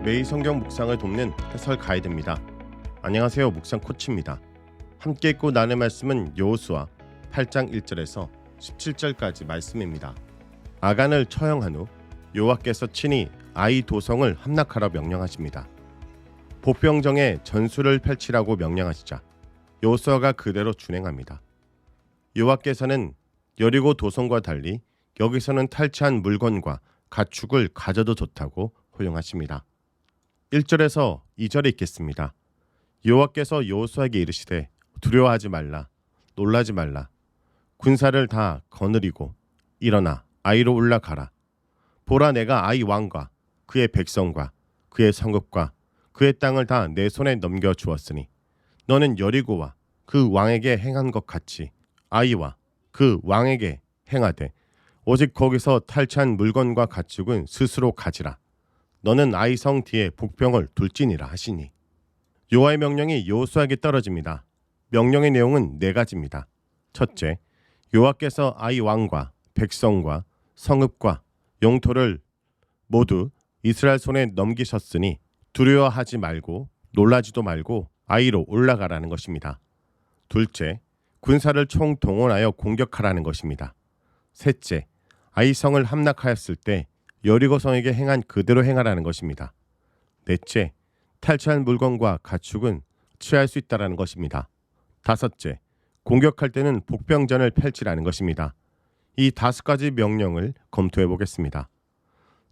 매일 성경 묵상을 돕는 해설 가이드입니다. 안녕하세요. 묵상 코치입니다. 함께 읽고 나눌 말씀은 여호수아 8장 1절에서 17절까지 말씀입니다. 아간을 처형한 후 여호와께서 친히 아이 도성을 함락하라 명령하십니다. 복병정에 전술을 펼치라고 명령하시자 여호수아가 그대로 준행합니다. 여호와께서는 여리고 도성과 달리 여기서는 탈취한 물건과 가축을 가져도 좋다고 허용하십니다. 1절에서 2절에 읽겠습니다. 여호와께서 여호수아에게 이르시되 두려워하지 말라, 놀라지 말라. 군사를 다 거느리고 일어나 아이로 올라가라. 보라, 내가 아이 왕과 그의 백성과 그의 성읍과 그의 땅을 다 내 손에 넘겨 주었으니 너는 여리고와 그 왕에게 행한 것 같이 아이와 그 왕에게 행하되 오직 거기서 탈취한 물건과 가축은 스스로 가지라. 너는 아이 성 뒤에 복병을 둘지니라 하시니. 여호와의 명령이 여호수아에게 떨어집니다. 명령의 내용은 네 가지입니다. 첫째, 여호와께서 아이 왕과 백성과 성읍과 영토를 모두 이스라엘 손에 넘기셨으니 두려워하지 말고 놀라지도 말고 아이로 올라가라는 것입니다. 둘째, 군사를 총동원하여 공격하라는 것입니다. 셋째, 아이 성을 함락하였을 때 여리고 성에게 행한 그대로 행하라는 것입니다. 넷째, 탈취한 물건과 가축은 취할 수 있다라는 것입니다. 다섯째, 공격할 때는 복병전을 펼치라는 것입니다. 이 5가지 명령을 검토해 보겠습니다.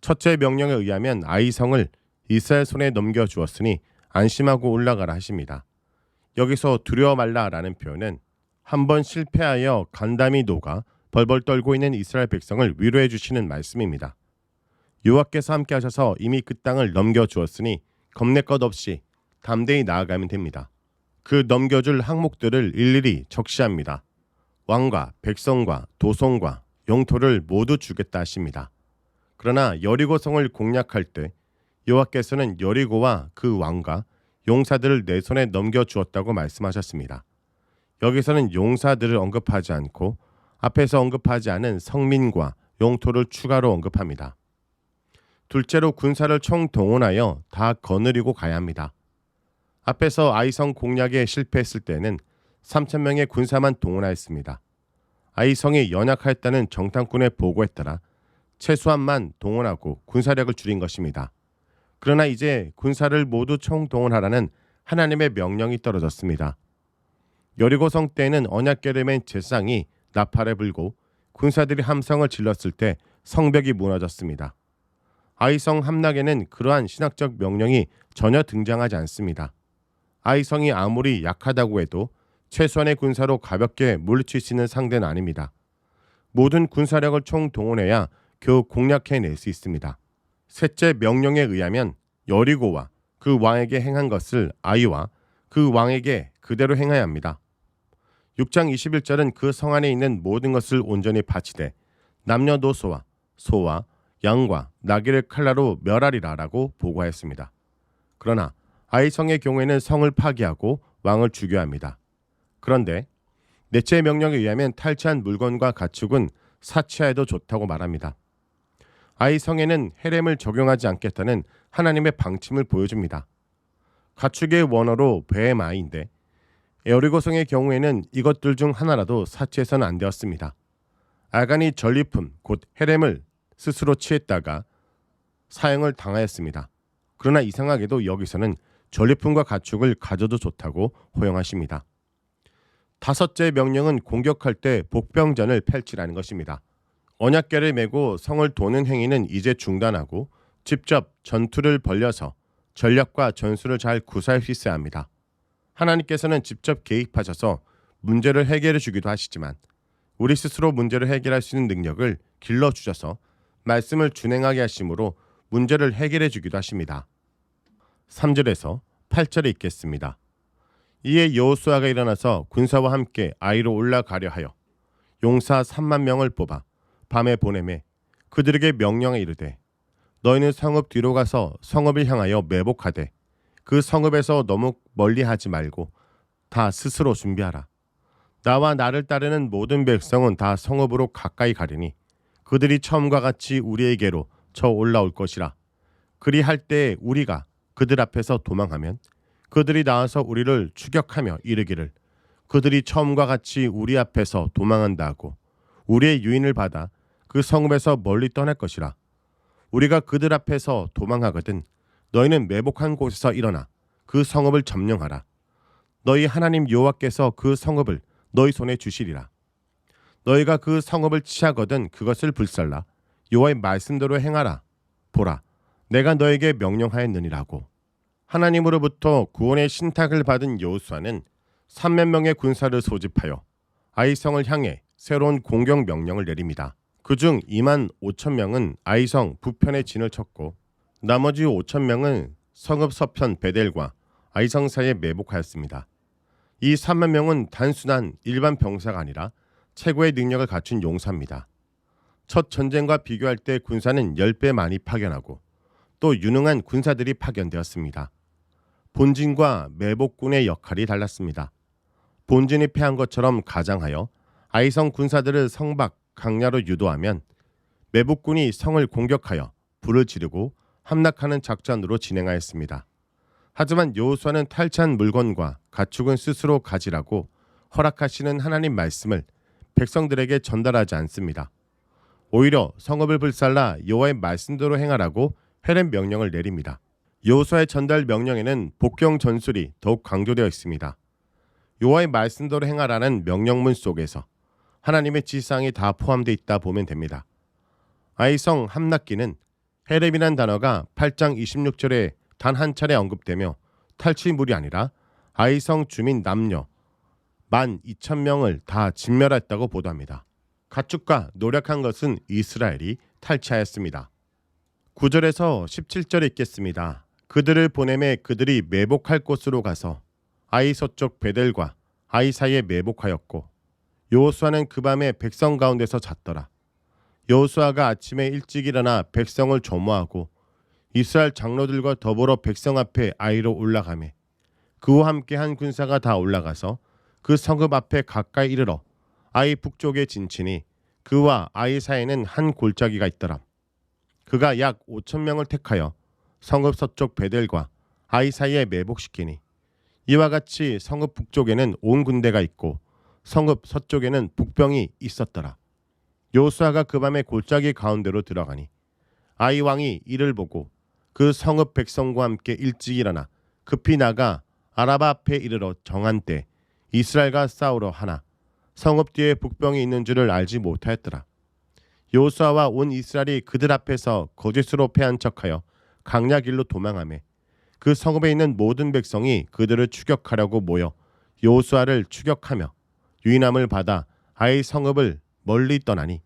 첫째 명령에 의하면 아이 성을 이스라엘 손에 넘겨 주었으니 안심하고 올라가라 하십니다. 여기서 두려워 말라라는 표현은 한번 실패하여 간담이 녹아 벌벌 떨고 있는 이스라엘 백성을 위로해 주시는 말씀입니다. 여호와께서 함께 하셔서 이미 그 땅을 넘겨 주었으니 겁낼 것 없이 담대히 나아가면 됩니다. 그 넘겨줄 항목들을 일일이 적시합니다. 왕과 백성과 도성과 영토를 모두 주겠다 하십니다. 그러나 여리고 성을 공략할 때 여호와께서는 여리고와 그 왕과 용사들을 내 손에 넘겨 주었다고 말씀하셨습니다. 여기서는 용사들을 언급하지 않고 앞에서 언급하지 않은 성민과 영토를 추가로 언급합니다. 둘째로 군사를 총동원하여 다 거느리고 가야 합니다. 앞에서 아이성 공략에 실패했을 때는 3,000명의 군사만 동원하였습니다. 아이성이 연약하였다는 정탐꾼의 보고에 따라 최소한만 동원하고 군사력을 줄인 것입니다. 그러나 이제 군사를 모두 총동원하라는 하나님의 명령이 떨어졌습니다. 여리고성 때에는 언약궤를 맨 제사장이 나팔에 불고 군사들이 함성을 질렀을 때 성벽이 무너졌습니다. 아이성 함락에는 그러한 신학적 명령이 전혀 등장하지 않습니다. 아이성이 아무리 약하다고 해도 최소한의 군사로 가볍게 물리칠 수 있는 상대는 아닙니다. 모든 군사력을 총동원해야 겨우 공략해낼 수 있습니다. 셋째 명령에 의하면 여리고와 그 왕에게 행한 것을 아이와 그 왕에게 그대로 행해야 합니다. 6장 21절은 그 성 안에 있는 모든 것을 온전히 바치되 남녀노소와 소와 양과 나귀를 칼라로 멸하리라라고 보고하였습니다. 그러나 아이성의 경우에는 성을 파괴하고 왕을 죽여야 합니다. 그런데 넷째 명령에 의하면 탈취한 물건과 가축은 사치하여도 좋다고 말합니다. 아이성에는 헤렘을 적용하지 않겠다는 하나님의 방침을 보여줍니다. 가축의 원어로 베마인데 여리고성의 경우에는 이것들 중 하나라도 사치해서는 안 되었습니다. 아간이 전리품 곧 헤렘을 스스로 취했다가 사형을 당하였습니다. 그러나 이상하게도 여기서는 전리품과 가축을 가져도 좋다고 허용하십니다. 다섯째 명령은 공격할 때 복병전을 펼치라는 것입니다. 언약궤를 메고 성을 도는 행위는 이제 중단하고 직접 전투를 벌여서 전략과 전술을 잘 구사할 수 있어야 합니다. 하나님께서는 직접 개입하셔서 문제를 해결해 주기도 하시지만 우리 스스로 문제를 해결할 수 있는 능력을 길러주셔서 말씀을 준행하게 하심으로 문제를 해결해 주기도 하십니다. 3절에서 8절에 읽겠습니다. 이에 여호수아가 일어나서 군사와 함께 아이로 올라가려 하여 용사 3만 명을 뽑아 밤에 보내매 그들에게 명령에 이르되 너희는 성읍 뒤로 가서 성읍을 향하여 매복하되 그 성읍에서 너무 멀리하지 말고 다 스스로 준비하라. 나와 나를 따르는 모든 백성은 다 성읍으로 가까이 가리니 그들이 처음과 같이 우리에게로 쳐 올라올 것이라. 그리할 때 우리가 그들 앞에서 도망하면 그들이 나와서 우리를 추격하며 이르기를 그들이 처음과 같이 우리 앞에서 도망한다 하고 우리의 유인을 받아 그 성읍에서 멀리 떠날 것이라. 우리가 그들 앞에서 도망하거든 너희는 매복한 곳에서 일어나 그 성읍을 점령하라. 너희 하나님 여호와께서 그 성읍을 너희 손에 주시리라. 너희가 그 성읍을 취하거든 그것을 불살라 여호와의 말씀대로 행하라. 보라, 내가 너에게 명령하였느니라고. 하나님으로부터 구원의 신탁을 받은 여호수아는 3만 명의 군사를 소집하여 아이성을 향해 새로운 공격 명령을 내립니다. 그중 2만 5천 명은 아이성 북편에 진을 쳤고 나머지 5천 명은 성읍 서편 베델과 아이성 사이에 매복하였습니다. 이 3만 명은 단순한 일반 병사가 아니라 최고의 능력을 갖춘 용사입니다. 첫 전쟁과 비교할 때 군사는 10배 많이 파견하고 또 유능한 군사들이 파견되었습니다. 본진과 매복군의 역할이 달랐습니다. 본진이 패한 것처럼 가장하여 아이성 군사들을 성 밖 강야로 유도하면 매복군이 성을 공격하여 불을 지르고 함락하는 작전으로 진행하였습니다. 하지만 여호수아는 탈취한 물건과 가축은 스스로 가지라고 허락하시는 하나님 말씀을 백성들에게 전달하지 않습니다. 오히려 성읍을 불살라 여호와의 말씀대로 행하라고 헤렘 명령을 내립니다. 여호수아의 전달 명령에는 복경 전술이 더욱 강조되어 있습니다. 여호와의 말씀대로 행하라는 명령문 속에서 하나님의 지시사항이 다 포함되어 있다 보면 됩니다. 아이성 함락기는 헤렘이란 단어가 8장 26절에 단 한 차례 언급되며 탈취물이 아니라 아이성 주민 남녀 12,000명을 다 진멸했다고 보도합니다. 가축과 노력한 것은 이스라엘이 탈취하였습니다. 9절에서 17절에 있겠습니다. 그들을 보내매 그들이 매복할 곳으로 가서 아이 서쪽 베델과 아이 사이에 매복하였고 여호수아는 그 밤에 백성 가운데서 잤더라. 여호수아가 아침에 일찍 일어나 백성을 조모하고 이스라엘 장로들과 더불어 백성 앞에 아이로 올라가매 그와 함께 한 군사가 다 올라가서 그 성읍 앞에 가까이 이르러 아이 북쪽에 진치니 그와 아이 사이에는 한 골짜기가 있더라. 그가 약 5천 명을 택하여 성읍 서쪽 베델과 아이 사이에 매복시키니 이와 같이 성읍 북쪽에는 온 군대가 있고 성읍 서쪽에는 북병이 있었더라. 여호수아가 그 밤에 골짜기 가운데로 들어가니 아이 왕이 이를 보고 그 성읍 백성과 함께 일찍 일어나 급히 나가 아라바 앞에 이르러 정한 때 이스라엘과 싸우러 하나 성읍 뒤에 북병이 있는 줄을 알지 못하였더라. 여호수아와 온 이스라엘이 그들 앞에서 거짓으로 패한 척하여 강야 길로 도망하매 그 성읍에 있는 모든 백성이 그들을 추격하려고 모여 여호수아를 추격하며 유인함을 받아 아이 성읍을 멀리 떠나니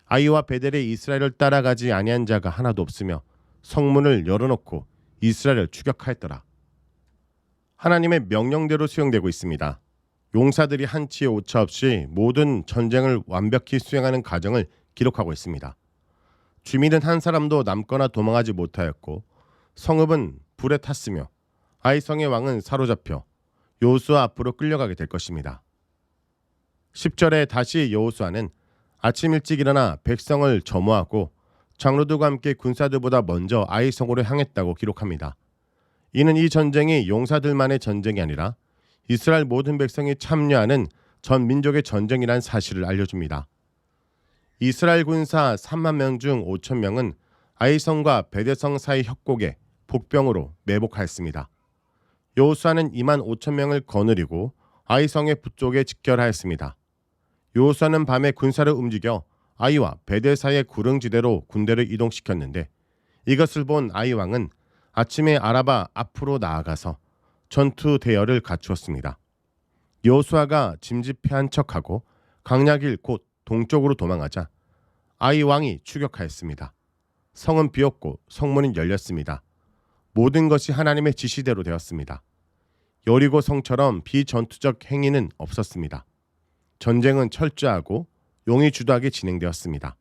아이와 베델에 이스라엘을 따라가지 아니한 자가 하나도 없으며 성문을 열어놓고 이스라엘을 추격하였더라. 하나님의 명령대로 수행되고 있습니다. 용사들이 한치의 오차 없이 모든 전쟁을 완벽히 수행하는 과정을 기록하고 있습니다. 주민은 한 사람도 남거나 도망하지 못하였고 성읍은 불에 탔으며 아이성의 왕은 사로잡혀 여호수아 앞으로 끌려가게 될 것입니다. 10절에 다시 여호수아는 아침 일찍 일어나 백성을 점호하고 장로들과 함께 군사들보다 먼저 아이성으로 향했다고 기록합니다. 이는 이 전쟁이 용사들만의 전쟁이 아니라 이스라엘 모든 백성이 참여하는 전 민족의 전쟁이라는 사실을 알려줍니다. 이스라엘 군사 3만 명 중 5천 명은 아이성과 베델성 사이 협곡에 복병으로 매복하였습니다. 여호수아는 2만 5천 명을 거느리고 아이성의 북쪽에 직결하였습니다. 여호수아는 밤에 군사를 움직여 아이와 베델 사이의 구릉지대로 군대를 이동시켰는데 이것을 본 아이 왕은 아침에 아라바 앞으로 나아가서 전투 대열을 갖추었습니다. 여호수아가 짐짓패한 척하고 강야길 곧 동쪽으로 도망하자 아이 왕이 추격하였습니다. 성은 비었고 성문은 열렸습니다. 모든 것이 하나님의 지시대로 되었습니다. 여리고 성처럼 비전투적 행위는 없었습니다. 전쟁은 철저하고 용의 주도하게 진행되었습니다.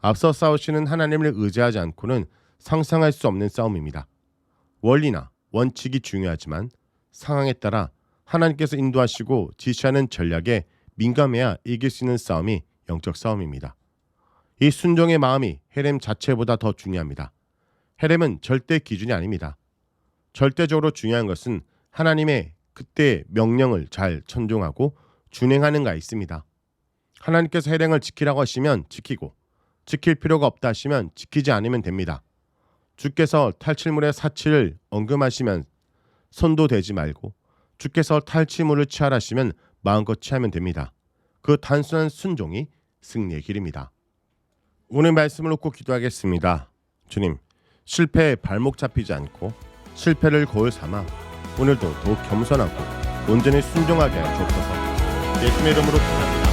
앞서 싸우시는 하나님을 의지하지 않고는 상상할 수 없는 싸움입니다. 원리나 원칙이 중요하지만 상황에 따라 하나님께서 인도하시고 지시하는 전략에 민감해야 이길 수 있는 싸움이 영적 싸움입니다. 이 순종의 마음이 헤렘 자체보다 더 중요합니다. 헤렘은 절대 기준이 아닙니다. 절대적으로 중요한 것은 하나님의 그때의 명령을 잘 천종하고 준행하는가 있습니다. 하나님께서 헤렘을 지키라고 하시면 지키고 지킬 필요가 없다 하시면 지키지 않으면 됩니다. 주께서 탈취물의 사치를 언급하시면 손도 대지 말고 주께서 탈취물을 취하라시면 마음껏 취하면 됩니다. 그 단순한 순종이 승리의 길입니다. 오늘 말씀을 놓고 기도하겠습니다. 주님, 실패에 발목 잡히지 않고 실패를 거울 삼아 오늘도 더욱 겸손하고 온전히 순종하게 하여 주옵소서. 예수님의 이름으로 기도합니다.